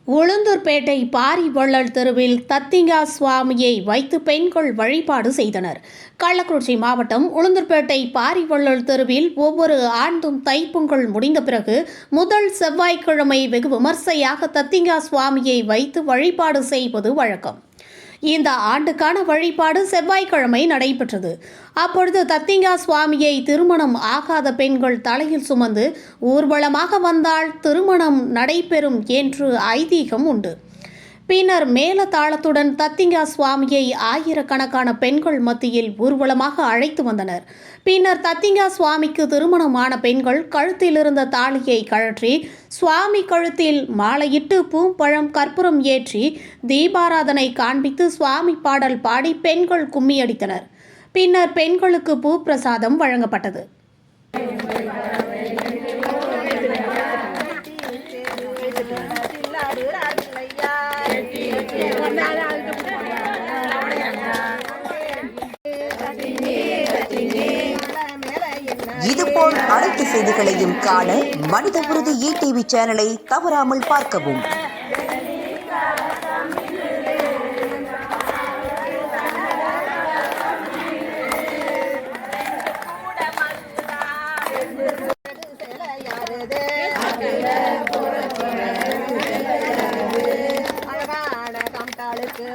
உளுந்தூர்பேட்டை பாரிவள்ளல் தெருவில் தத்திங்கா சுவாமியை வைத்து பெண்கள் வழிபாடு செய்தனர். கள்ளக்குறிச்சி மாவட்டம் உளுந்தூர்பேட்டை பாரிவள்ளல் தெருவில் ஒவ்வொரு ஆண்டும் தைப்பொங்கல் முடிந்த பிறகு முதல் செவ்வாய்க்கிழமை வெகு விமர்சையாக தத்திங்கா சுவாமியை வைத்து வழிபாடு செய்வது வழக்கம். இந்த ஆண்டுக்கான வழிபாடு செவ்வாய்க்கிழமை நடைபெற்றது. அப்பொழுது தத்திங்கா சுவாமியை திருமணம் ஆகாத பெண்கள் தலையில் சுமந்து ஊர்வலமாக வந்தால் திருமணம் நடைபெறும் என்று ஐதீகம் உண்டு. பின்னர் மேளதாளத்துடன் தத்திங்கா சுவாமியை ஆயிரக்கணக்கான பெண்கள் மத்தியில் ஊர்வலமாக அழைத்து வந்தனர். பின்னர் தத்திங்கா சுவாமிக்கு திருமணமான பெண்கள் கழுத்தில் இருந்த தாலியை கழற்றி சுவாமி கழுத்தில் மாலையிட்டு பூம்பழம் கற்பூரம் ஏற்றி தீபாராதனை காண்பித்து சுவாமி பாடல் பாடி பெண்கள் கும்மியடித்தனர். பின்னர் பெண்களுக்கு பூ பிரசாதம் வழங்கப்பட்டது. இதுபோல் அனைத்து செய்திகளையும் காண மனித விருது ETV சேனலை தவறாமல் பார்க்கவும். அழகான கம்தாளுக்கு